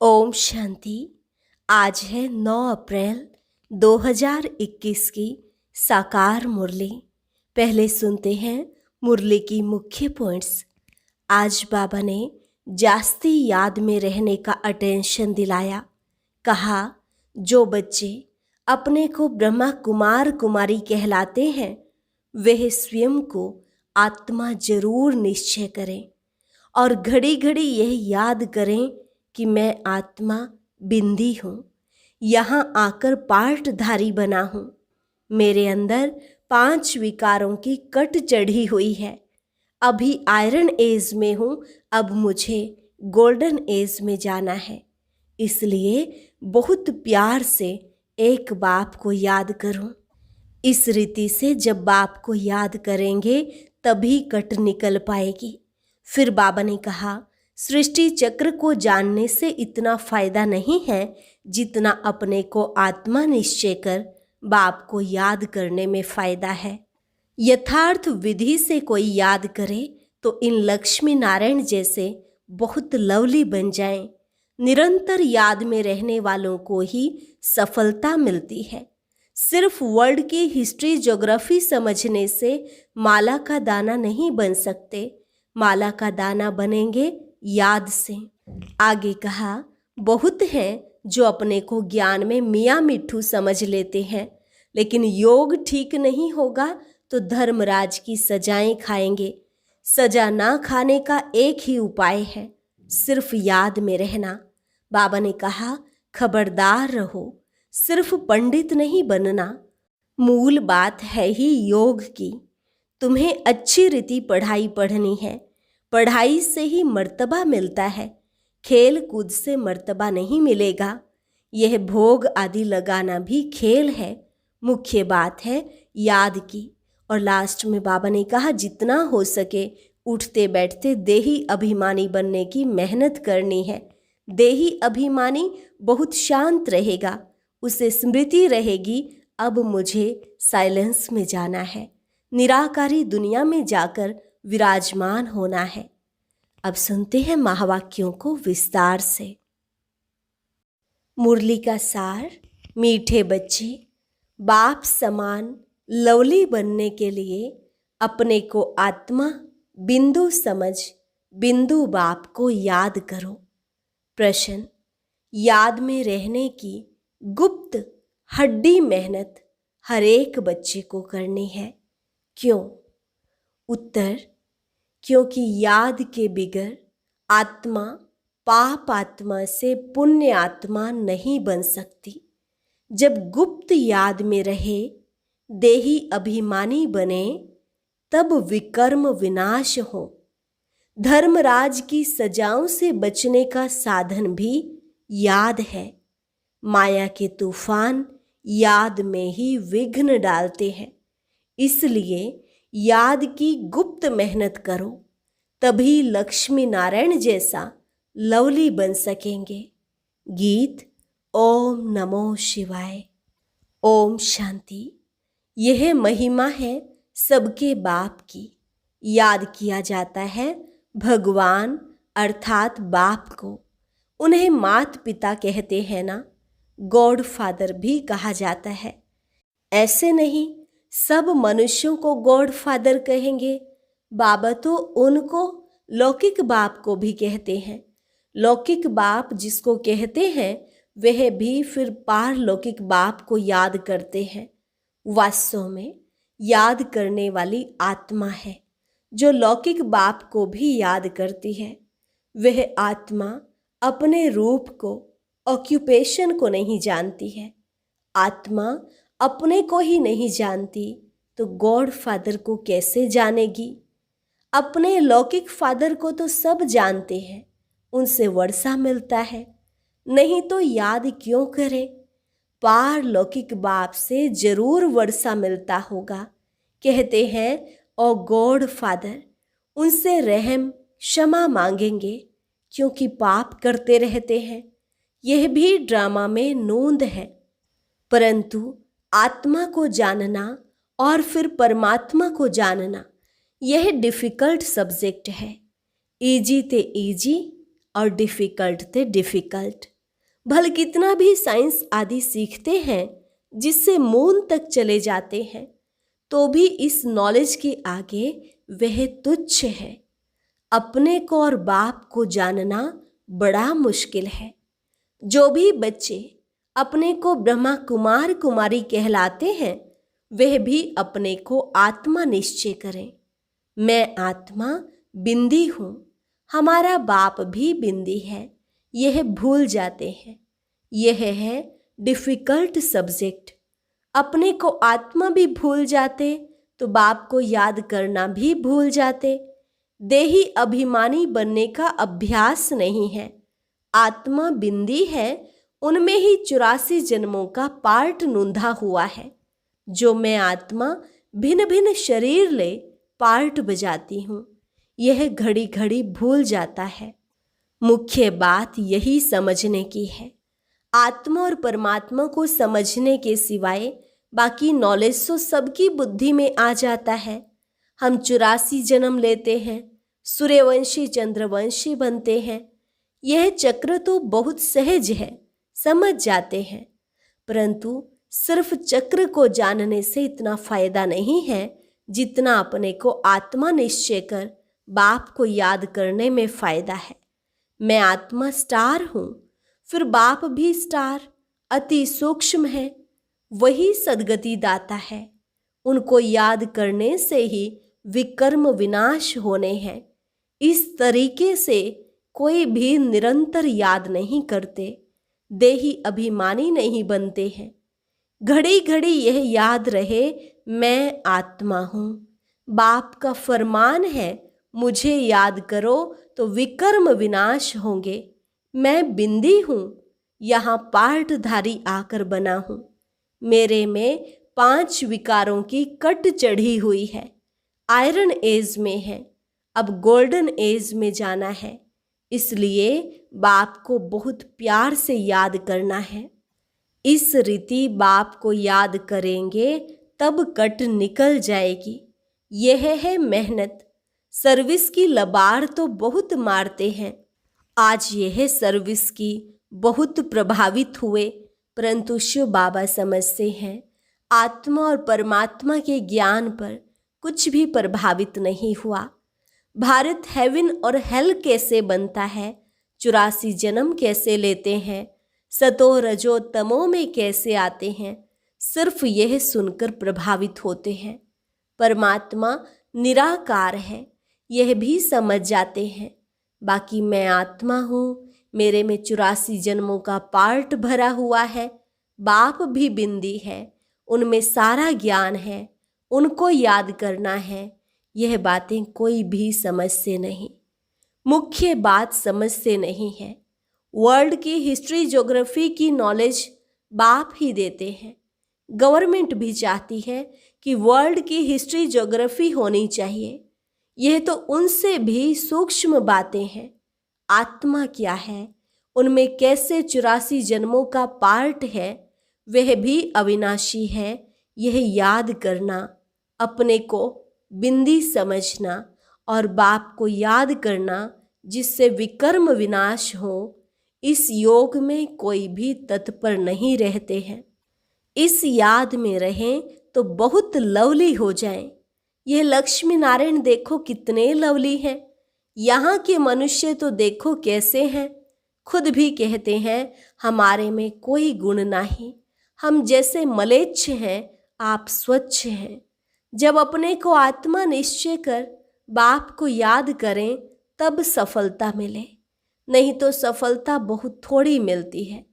ओम शांति। आज है 9 अप्रैल 2021 की साकार मुरली। पहले सुनते हैं मुरली की मुख्य पॉइंट्स। आज बाबा ने जास्ती याद में रहने का अटेंशन दिलाया। कहा, जो बच्चे अपने को ब्रह्मा कुमार कुमारी कहलाते हैं वह स्वयं को आत्मा जरूर निश्चय करें और घड़ी घड़ी यह याद करें कि मैं आत्मा बिंदी हूँ, यहाँ आकर पार्टधारी बना हूँ। मेरे अंदर 5 विकारों की कट चढ़ी हुई है। अभी आयरन एज में हूँ, अब मुझे गोल्डन एज में जाना है। इसलिए बहुत प्यार से एक बाप को याद करूँ। इस रीति से जब बाप को याद करेंगे तभी कट निकल पाएगी। फिर बाबा ने कहा, सृष्टि चक्र को जानने से इतना फायदा नहीं है जितना अपने को आत्मा निश्चय कर बाप को याद करने में फायदा है। यथार्थ विधि से कोई याद करे तो इन लक्ष्मी नारायण जैसे बहुत लवली बन जाएं। निरंतर याद में रहने वालों को ही सफलता मिलती है। सिर्फ वर्ल्ड की हिस्ट्री ज्योग्राफी समझने से माला का दाना नहीं बन सकते। माला का दाना बनेंगे याद से। आगे कहा, बहुत हैं जो अपने को ज्ञान में मियाँ मिट्ठू समझ लेते हैं, लेकिन योग ठीक नहीं होगा तो धर्मराज की सजाएं खाएंगे। सजा ना खाने का एक ही उपाय है, सिर्फ याद में रहना। बाबा ने कहा, खबरदार रहो, सिर्फ पंडित नहीं बनना। मूल बात है ही योग की। तुम्हें अच्छी रीति पढ़ाई पढ़नी है। पढ़ाई से ही मर्तबा मिलता है, खेल कूद से मर्तबा नहीं मिलेगा। यह भोग आदि लगाना भी खेल है। मुख्य बात है याद की। और लास्ट में बाबा ने कहा, जितना हो सके उठते बैठते देही अभिमानी बनने की मेहनत करनी है। देही अभिमानी बहुत शांत रहेगा, उसे स्मृति रहेगी, अब मुझे साइलेंस में जाना है, निराकारी दुनिया में जाकर विराजमान होना है। अब सुनते हैं महावाक्यों को विस्तार से। मुरली का सार। मीठे बच्चे, बाप समान लवली बनने के लिए अपने को आत्मा बिंदु समझ बिंदु बाप को याद करो। प्रश्न, याद में रहने की गुप्त हड्डी मेहनत हर एक बच्चे को करनी है। क्यों? उत्तर, क्योंकि याद के बिगर आत्मा पाप आत्मा से पुण्य आत्मा नहीं बन सकती। जब गुप्त याद में रहे, देही अभिमानी बने, तब विकर्म विनाश हो। धर्मराज की सजाओं से बचने का साधन भी याद है। माया के तूफान याद में ही विघ्न डालते हैं। इसलिए याद की गुप्त मेहनत करो, तभी लक्ष्मी नारायण जैसा लवली बन सकेंगे। गीत ओम नमो शिवाय। ओम शांति। यह महिमा है सबके बाप की। याद किया जाता है भगवान अर्थात बाप को। उन्हें मात पिता कहते हैं ना, गॉड फादर भी कहा जाता है। ऐसे नहीं सब मनुष्यों को गॉड फादर कहेंगे, बाबा तो उनको लौकिक बाप को भी कहते हैं। लौकिक बाप जिसको कहते हैं वह भी फिर पारलौकिक बाप को याद करते हैं। वास्तव में याद करने वाली आत्मा है जो लौकिक बाप को भी याद करती है। वह आत्मा अपने रूप को, ऑक्यूपेशन को नहीं जानती है। आत्मा अपने को ही नहीं जानती तो गॉड फादर को कैसे जानेगी? अपने लौकिक फादर को तो सब जानते हैं, उनसे वर्षा मिलता है, नहीं तो याद क्यों करें? पारलौकिक बाप से जरूर वर्षा मिलता होगा। कहते हैं ओ गॉड फादर, उनसे रहम क्षमा मांगेंगे क्योंकि पाप करते रहते हैं। यह भी ड्रामा में नोंद है। परंतु आत्मा को जानना और फिर परमात्मा को जानना, यह डिफ़िकल्ट सब्जेक्ट है। ईजी ते ईजी और डिफ़िकल्ट ते डिफ़िकल्ट। भले कितना भी साइंस आदि सीखते हैं, जिससे मून तक चले जाते हैं, तो भी इस नॉलेज के आगे वह तुच्छ है। अपने को और बाप को जानना बड़ा मुश्किल है। जो भी बच्चे अपने को ब्रह्मा कुमार कुमारी कहलाते हैं, वह भी अपने को आत्मा निश्चय करें। मैं आत्मा बिंदी हूँ, हमारा बाप भी बिंदी है, यह भूल जाते हैं। यह है डिफिकल्ट सब्जेक्ट। अपने को आत्मा भी भूल जाते तो बाप को याद करना भी भूल जाते। देही अभिमानी बनने का अभ्यास नहीं है। आत्मा बिंदी है, उनमें ही 84 जन्मों का पार्ट नूंधा हुआ है। जो मैं आत्मा भिन्न भिन्न शरीर ले पार्ट बजाती हूँ, यह घड़ी घड़ी भूल जाता है। मुख्य बात यही समझने की है। आत्मा और परमात्मा को समझने के सिवाय बाकी नॉलेज तो सबकी बुद्धि में आ जाता है। हम 84 जन्म लेते हैं, सूर्यवंशी चंद्रवंशी बनते हैं। यह चक्र तो बहुत सहज है, समझ जाते हैं। परंतु सिर्फ चक्र को जानने से इतना फायदा नहीं है जितना अपने को आत्मा निश्चय कर बाप को याद करने में फायदा है। मैं आत्मा स्टार हूँ, फिर बाप भी स्टार अति सूक्ष्म है, वही सद्गति दाता है। उनको याद करने से ही विकर्म विनाश होने हैं। इस तरीके से कोई भी निरंतर याद नहीं करते, देही अभिमानी नहीं बनते हैं। घड़ी घड़ी यह याद रहे, मैं आत्मा हूँ। बाप का फरमान है, मुझे याद करो तो विकर्म विनाश होंगे। मैं बिंदी हूँ, यहाँ पार्टधारी आकर बना हूँ। मेरे में 5 विकारों की कट चढ़ी हुई है। आयरन एज में है, अब गोल्डन एज में जाना है। इसलिए बाप को बहुत प्यार से याद करना है। इस रीति बाप को याद करेंगे तब कट निकल जाएगी। यह है मेहनत। सर्विस की लबार तो बहुत मारते हैं। आज यह सर्विस की बहुत प्रभावित हुए, परंतु शिव बाबा समझते हैं आत्मा और परमात्मा के ज्ञान पर कुछ भी प्रभावित नहीं हुआ। भारत हेवन और हेल कैसे बनता है, 84 जन्म कैसे लेते हैं, सतो रजो तमो में कैसे आते हैं, सिर्फ यह सुनकर प्रभावित होते हैं। परमात्मा निराकार है, यह भी समझ जाते हैं। बाकी मैं आत्मा हूँ, मेरे में 84 जन्मों का पार्ट भरा हुआ है। बाप भी बिंदी है, उनमें सारा ज्ञान है, उनको याद करना है। यह बातें कोई भी समझते नहीं। मुख्य बात समझते नहीं है। वर्ल्ड की हिस्ट्री ज्योग्राफी की नॉलेज बाप ही देते हैं। गवर्नमेंट भी चाहती है कि वर्ल्ड की हिस्ट्री ज्योग्राफी होनी चाहिए। यह तो उनसे भी सूक्ष्म बातें हैं। आत्मा क्या है, उनमें कैसे 84 जन्मों का पार्ट है, वह भी अविनाशी है। यह याद करना, अपने को बिंदी समझना और बाप को याद करना, जिससे विकर्म विनाश हो, इस योग में कोई भी तत्पर नहीं रहते हैं। इस याद में रहें तो बहुत लवली हो जाएं। यह लक्ष्मी नारायण देखो कितने लवली हैं। यहाँ के मनुष्य तो देखो कैसे हैं। खुद भी कहते हैं हमारे में कोई गुण नहीं, हम जैसे मलेच्छ हैं, आप स्वच्छ हैं। जब अपने को आत्मा निश्चय कर बाप को याद करें तब सफलता मिले, नहीं तो सफलता बहुत थोड़ी मिलती है।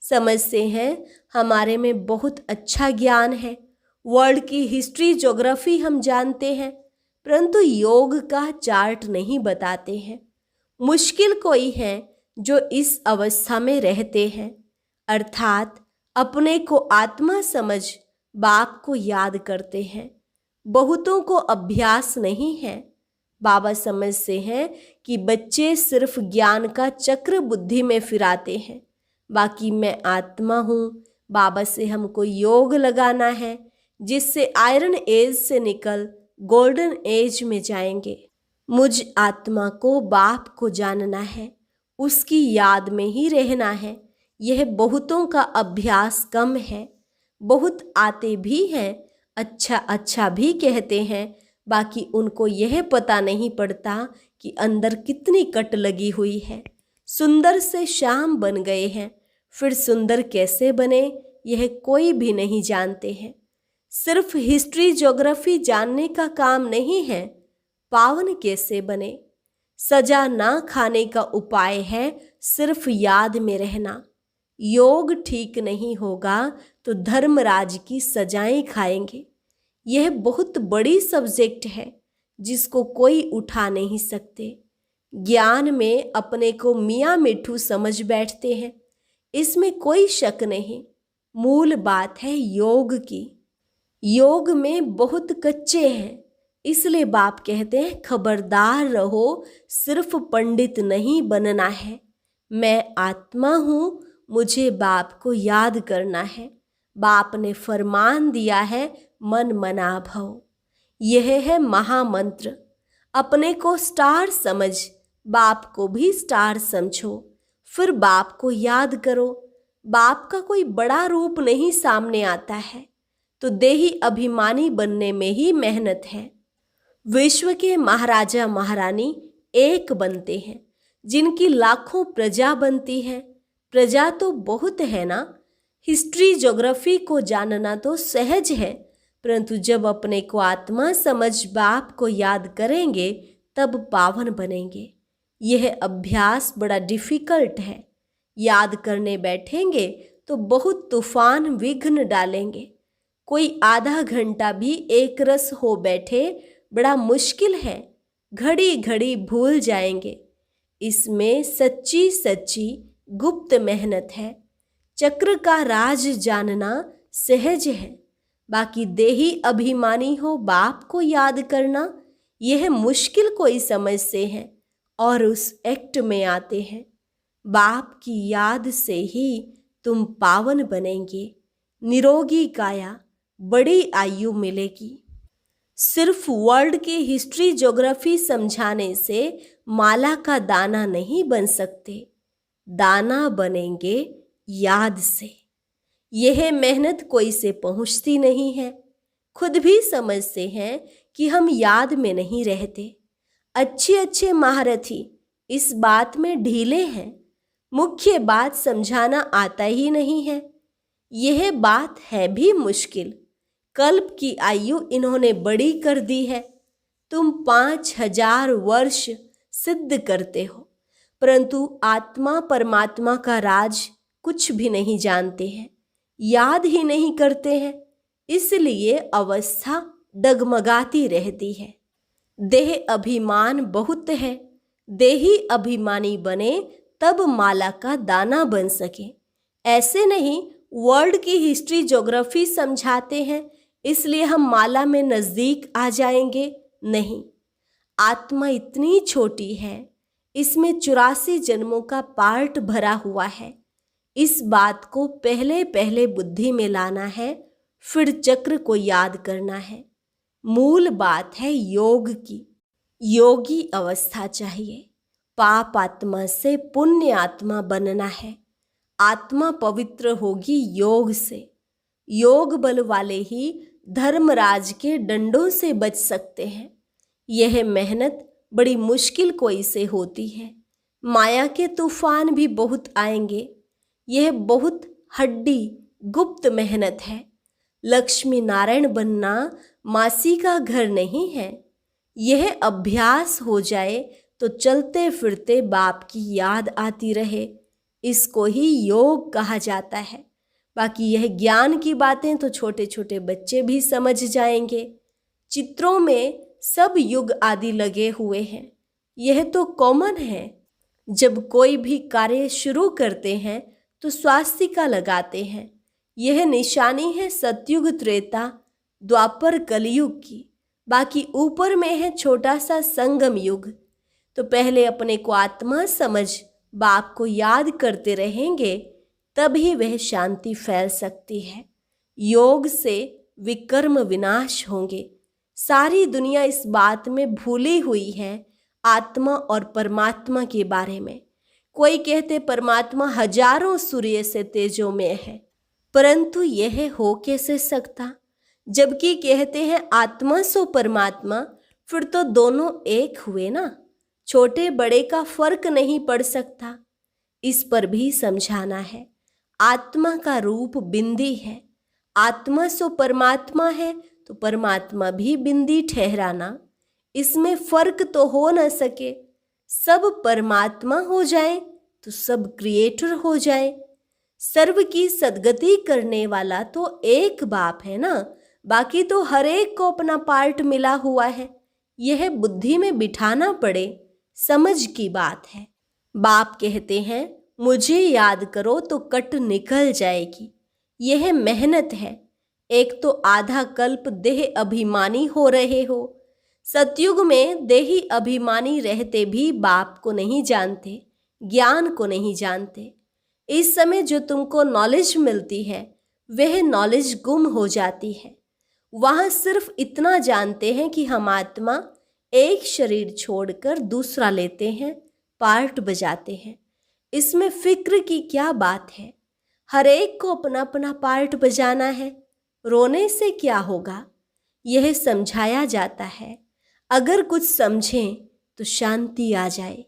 समझते हैं हमारे में बहुत अच्छा ज्ञान है, वर्ल्ड की हिस्ट्री ज्योग्राफी हम जानते हैं, परंतु योग का चार्ट नहीं बताते हैं। मुश्किल कोई है जो इस अवस्था में रहते हैं, अर्थात अपने को आत्मा समझ बाप को याद करते हैं। बहुतों को अभ्यास नहीं है। बाबा समझते हैं कि बच्चे सिर्फ ज्ञान का चक्र बुद्धि में फिराते हैं। बाकी मैं आत्मा हूँ, बाबा से हमको योग लगाना है, जिससे आयरन एज से निकल गोल्डन एज में जाएंगे। मुझ आत्मा को बाप को जानना है, उसकी याद में ही रहना है। यह बहुतों का अभ्यास कम है। बहुत आते भी हैं, अच्छा अच्छा भी कहते हैं, बाकी उनको यह पता नहीं पड़ता कि अंदर कितनी कट लगी हुई है। सुंदर से श्याम बन गए हैं, फिर सुंदर कैसे बने यह कोई भी नहीं जानते हैं। सिर्फ हिस्ट्री ज्योग्राफी जानने का काम नहीं है, पावन कैसे बने। सजा ना खाने का उपाय है सिर्फ याद में रहना। योग ठीक नहीं होगा तो धर्मराज की सजाएं खाएंगे। यह बहुत बड़ी सब्जेक्ट है जिसको कोई उठा नहीं सकते। ज्ञान में अपने को मियाँ मिठू समझ बैठते हैं, इसमें कोई शक नहीं। मूल बात है योग की। योग में बहुत कच्चे हैं, इसलिए बाप कहते हैं खबरदार रहो, सिर्फ पंडित नहीं बनना है। मैं आत्मा हूँ, मुझे बाप को याद करना है। बाप ने फरमान दिया है मन मना भव। यह है महामंत्र। अपने को स्टार समझ, बाप को भी स्टार समझो, फिर बाप को याद करो। बाप का कोई बड़ा रूप नहीं सामने आता है, तो देही अभिमानी बनने में ही मेहनत है। विश्व के महाराजा महारानी एक बनते हैं, जिनकी लाखों प्रजा बनती है। प्रजा तो बहुत है ना। हिस्ट्री ज्योग्राफी को जानना तो सहज है, परंतु जब अपने को आत्मा समझ बाप को याद करेंगे तब पावन बनेंगे। यह अभ्यास बड़ा डिफिकल्ट है। याद करने बैठेंगे तो बहुत तूफान विघ्न डालेंगे। कोई आधा घंटा भी एक रस हो बैठे बड़ा मुश्किल है, घड़ी घड़ी भूल जाएंगे। इसमें सच्ची सच्ची गुप्त मेहनत है। चक्र का राज जानना सहज है, बाकी देही अभिमानी हो बाप को याद करना यह मुश्किल कोई समझते हैं और उस एक्ट में आते हैं। बाप की याद से ही तुम पावन बनेंगे, निरोगी काया, बड़ी आयु मिलेगी। सिर्फ वर्ल्ड की हिस्ट्री ज्योग्राफी समझाने से माला का दाना नहीं बन सकते, दाना बनेंगे याद से। यह मेहनत कोई से पहुंचती नहीं है। खुद भी समझते हैं कि हम याद में नहीं रहते। अच्छे अच्छे महारथी इस बात में ढीले हैं। मुख्य बात समझाना आता ही नहीं है। यह बात है भी मुश्किल। कल्प की आयु इन्होंने बड़ी कर दी है। तुम 5000 वर्ष सिद्ध करते हो, परंतु आत्मा परमात्मा का राज कुछ भी नहीं जानते हैं, याद ही नहीं करते हैं। इसलिए अवस्था डगमगाती रहती है। देह अभिमान बहुत है। देही अभिमानी बने तब माला का दाना बन सके। ऐसे नहीं वर्ल्ड की हिस्ट्री ज्योग्राफी समझाते हैं इसलिए हम माला में नज़दीक आ जाएंगे, नहीं। आत्मा इतनी छोटी है, इसमें 84 जन्मों का पार्ट भरा हुआ है। इस बात को पहले पहले बुद्धि में लाना है, फिर चक्र को याद करना है। मूल बात है योग की। योगी अवस्था चाहिए। पाप आत्मा से पुण्य आत्मा बनना है। आत्मा पवित्र होगी योग से। योग बल वाले ही धर्मराज के डंडों से बच सकते हैं। यह मेहनत बड़ी मुश्किल कोई से होती है। माया के तूफान भी बहुत आएंगे। यह बहुत हड्डी गुप्त मेहनत है। लक्ष्मी नारायण बनना मासी का घर नहीं है। यह अभ्यास हो जाए तो चलते फिरते बाप की याद आती रहे, इसको ही योग कहा जाता है। बाकी यह ज्ञान की बातें तो छोटे छोटे बच्चे भी समझ जाएंगे। चित्रों में सब युग आदि लगे हुए हैं, यह तो कॉमन है। जब कोई भी कार्य शुरू करते हैं तो स्वास्तिका लगाते हैं। यह निशानी है सतयुग त्रेता द्वापर कलयुग की। बाकी ऊपर में है छोटा सा संगम युग। तो पहले अपने को आत्मा समझ बाप को याद करते रहेंगे, तभी वह शांति फैल सकती है। योग से विकर्म विनाश होंगे। सारी दुनिया इस बात में भूली हुई है आत्मा और परमात्मा के बारे में। कोई कहते परमात्मा हजारों सूर्य से तेजोमय है, परंतु यह हो कैसे सकता? जबकि कहते हैं आत्मा सो परमात्मा, फिर तो दोनों एक हुए ना। छोटे बड़े का फर्क नहीं पड़ सकता। इस पर भी समझाना है। आत्मा का रूप बिंदी है, आत्मा सो परमात्मा है तो परमात्मा भी बिंदी ठहराना। इसमें फर्क तो हो न सके। सब परमात्मा हो जाए तो सब क्रिएटर हो जाए। सर्व की सद्गति करने वाला तो एक बाप है ना, बाकी तो हर एक को अपना पार्ट मिला हुआ है। यह बुद्धि में बिठाना पड़े, समझ की बात है। बाप कहते हैं मुझे याद करो तो कट निकल जाएगी। यह मेहनत है। एक तो आधा कल्प देह अभिमानी हो रहे हो। सतयुग में देही अभिमानी रहते भी बाप को नहीं जानते, ज्ञान को नहीं जानते। इस समय जो तुमको नॉलेज मिलती है वह नॉलेज गुम हो जाती है। वहां सिर्फ इतना जानते हैं कि हम आत्मा एक शरीर छोड़कर दूसरा लेते हैं, पार्ट बजाते हैं। इसमें फिक्र की क्या बात है? हर एक को अपना अपना पार्ट बजाना है। रोने से क्या होगा? यह समझाया जाता है। अगर कुछ समझें तो शांति आ जाए।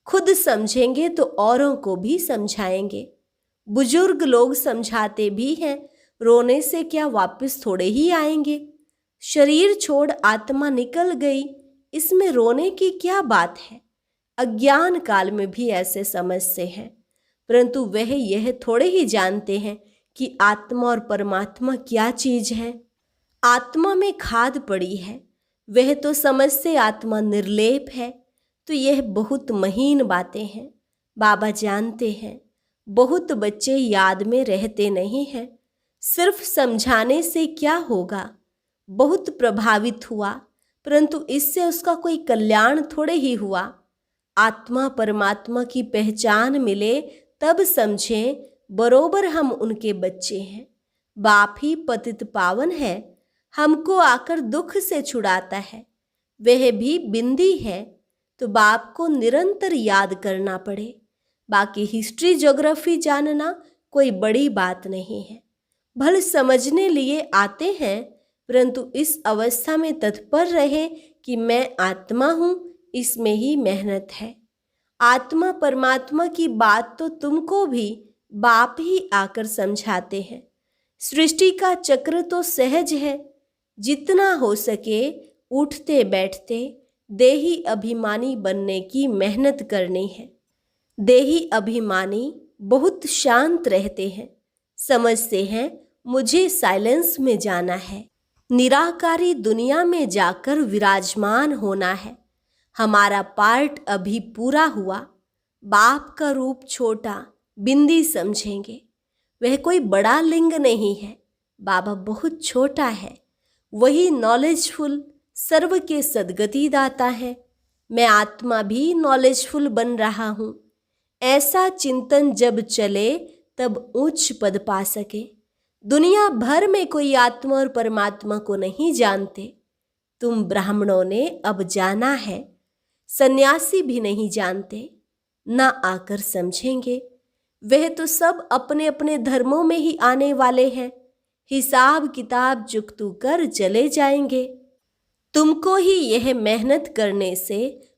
खुद समझेंगे तो औरों को भी समझाएंगे। बुजुर्ग लोग समझाते भी हैं, रोने से क्या वापस थोड़े ही आएंगे? शरीर छोड़ आत्मा निकल गई, इसमें रोने की क्या बात है? अज्ञान काल में भी ऐसे समझते हैं, परंतु वह यह थोड़े ही जानते हैं कि आत्मा और परमात्मा क्या चीज है। आत्मा में खाद पड़ी है, वह तो समझते आत्मा निर्लेप है। तो यह बहुत महीन बातें हैं। बाबा जानते हैं बहुत बच्चे याद में रहते नहीं हैं। सिर्फ समझाने से क्या होगा? बहुत प्रभावित हुआ, परंतु इससे उसका कोई कल्याण थोड़े ही हुआ। आत्मा परमात्मा की पहचान मिले तब समझें बरोबर हम उनके बच्चे हैं। बाप ही पतित पावन है, हमको आकर दुख से छुड़ाता है। वह भी बिंदी है, तो बाप को निरंतर याद करना पड़े। बाकी हिस्ट्री ज्योग्राफी जानना कोई बड़ी बात नहीं है। भल समझने लिए आते हैं, परंतु इस अवस्था में तत्पर रहे कि मैं आत्मा हूँ, इसमें ही मेहनत है। आत्मा परमात्मा की बात तो तुमको भी बाप ही आकर समझाते हैं। सृष्टि का चक्र तो सहज है। जितना हो सके उठते बैठते देही अभिमानी बनने की मेहनत करनी है। देही अभिमानी बहुत शांत रहते हैं, समझते हैं मुझे साइलेंस में जाना है, निराकारी दुनिया में जाकर विराजमान होना है। हमारा पार्ट अभी पूरा हुआ। बाप का रूप छोटा बिंदी समझेंगे, वह कोई बड़ा लिंग नहीं है। बाबा बहुत छोटा है, वही नॉलेजफुल सर्व के सद्गति दाता है। मैं आत्मा भी नॉलेजफुल बन रहा हूँ। ऐसा चिंतन जब चले तब उच्च पद पा सके। दुनिया भर में कोई आत्मा और परमात्मा को नहीं जानते। तुम ब्राह्मणों ने अब जाना है, सन्यासी भी नहीं जानते, ना आकर समझेंगे। वह तो सब अपने अपने धर्मों में ही आने वाले हैं। हिसाब किताब चुकतू कर चले जाएंगे। तुमको ही यह मेहनत करने से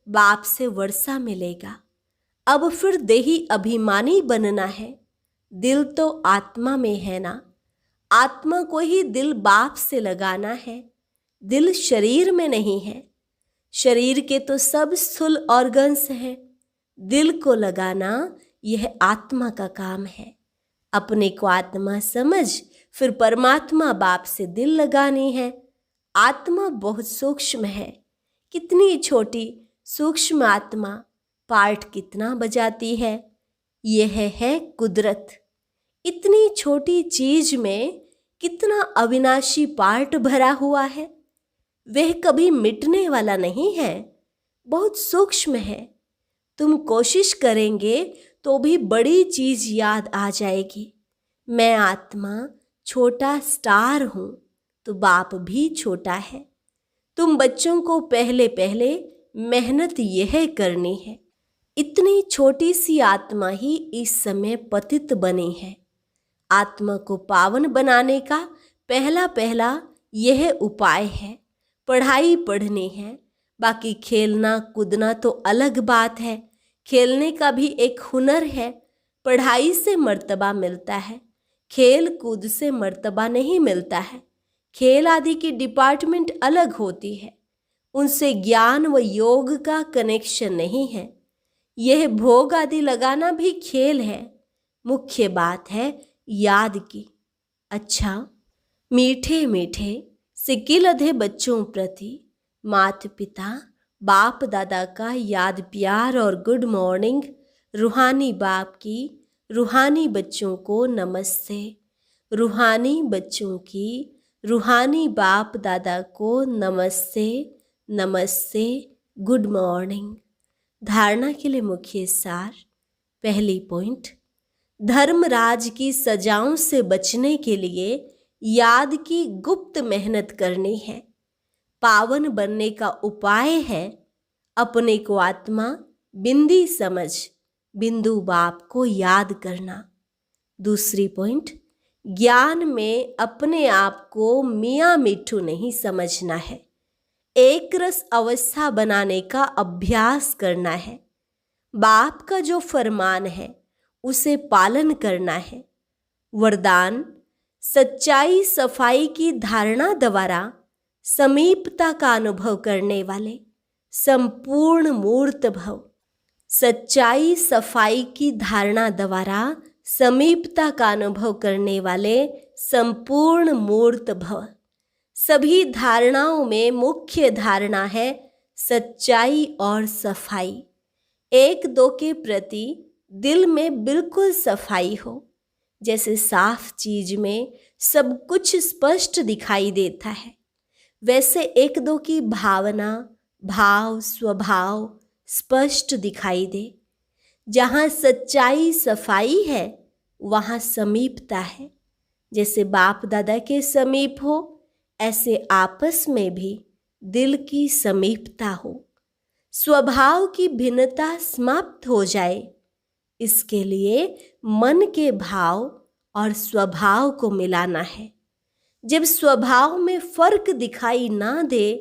बाप से वर्षा मिलेगा। अब फिर देही अभिमानी बनना है। दिल तो आत्मा में है ना, आत्मा को ही दिल बाप से लगाना है। दिल शरीर में नहीं है। शरीर के तो सब स्थूल ऑर्गन्स हैं। दिल को लगाना यह आत्मा का काम है। अपने को आत्मा समझ फिर परमात्मा बाप से दिल लगानी है। आत्मा बहुत सूक्ष्म है। कितनी छोटी सूक्ष्म आत्मा पार्ट कितना बजाती है। यह है कुदरत। इतनी छोटी चीज में कितना अविनाशी पार्ट भरा हुआ है। वह कभी मिटने वाला नहीं है, बहुत सूक्ष्म है। तुम कोशिश करेंगे तो भी बड़ी चीज याद आ जाएगी। मैं आत्मा छोटा स्टार हूं, तो बाप भी छोटा है। तुम बच्चों को पहले पहले मेहनत यह करनी है। इतनी छोटी सी आत्मा ही इस समय पतित बनी है। आत्मा को पावन बनाने का पहला यह उपाय है। पढ़ाई पढ़नी है, बाकी खेलना कूदना तो अलग बात है। खेलने का भी एक हुनर है। पढ़ाई से मर्तबा मिलता है, खेल कूद से मर्तबा नहीं मिलता है। खेल आदि की डिपार्टमेंट अलग होती है, उनसे ज्ञान व योग का कनेक्शन नहीं है। यह भोग आदि लगाना भी खेल है। मुख्य बात है याद की। अच्छा, मीठे मीठे सिक्के लधे बच्चों प्रति माता पिता बाप दादा का याद प्यार और गुड मॉर्निंग। रूहानी बाप की रूहानी बच्चों को नमस्ते। रूहानी बच्चों की रूहानी बाप दादा को नमस्ते नमस्ते, गुड मॉर्निंग। धारणा के लिए मुख्य सार। पहली पॉइंट, धर्मराज की सजाओं से बचने के लिए याद की गुप्त मेहनत करनी है। पावन बनने का उपाय है अपने को आत्मा बिंदी समझ बिंदु बाप को याद करना। दूसरी पॉइंट, ज्ञान में अपने आप को मियाँ मिट्ठू नहीं समझना है। एक रस अवस्था बनाने का अभ्यास करना है। बाप का जो फरमान है उसे पालन करना है। वरदान, सच्चाई सफाई की धारणा द्वारा समीपता का अनुभव करने वाले संपूर्ण मूर्त भव। सच्चाई सफाई की धारणा द्वारा समीपता का अनुभव करने वाले संपूर्ण मूर्त भव। सभी धारणाओं में मुख्य धारणा है सच्चाई और सफाई। एक दो के प्रति दिल में बिल्कुल सफाई हो। जैसे साफ चीज में सब कुछ स्पष्ट दिखाई देता है, वैसे एक दो की भावना भाव स्वभाव स्पष्ट दिखाई दे। जहाँ सच्चाई सफाई है वहाँ समीपता है। जैसे बाप दादा के समीप हो, ऐसे आपस में भी दिल की समीपता हो। स्वभाव की भिन्नता समाप्त हो जाए, इसके लिए मन के भाव और स्वभाव को मिलाना है। जब स्वभाव में फर्क दिखाई ना दे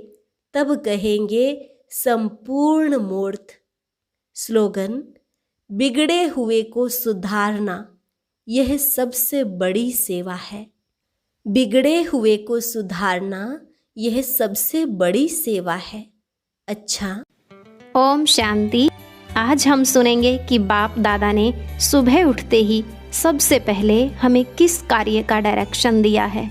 तब कहेंगे संपूर्ण मूर्त। स्लोगन, बिगड़े हुए को सुधारना यह सबसे बड़ी सेवा है। बिगड़े हुए को सुधारना यह सबसे बड़ी सेवा है। अच्छा, ओम शांति। आज हम सुनेंगे कि बाप दादा ने सुबह उठते ही सबसे पहले हमें किस कार्य का डायरेक्शन दिया है।